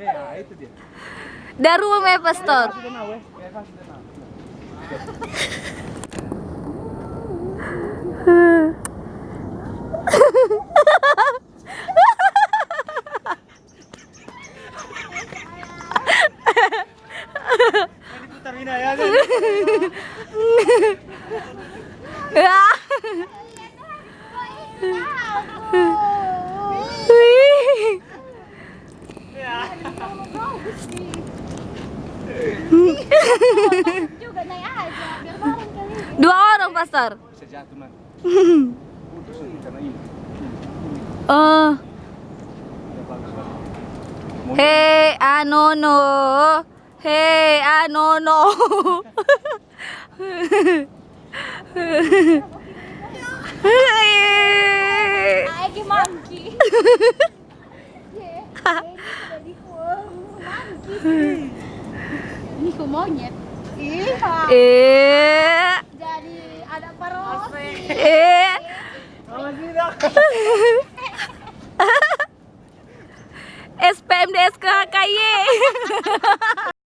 Ya, itu dia. Daru me pastor. Diputar Mina ya kan? Ya. Juga naik aja biar bareng kali. 2 orang pastor. Bisa jatuh man. Putus karena ini. Oh. Udah bagus banget. Hey Anono. Hey Anono. Aegi monkey. Ini kok monyet. Iya. Jadi ada paros. SPMDS KKY.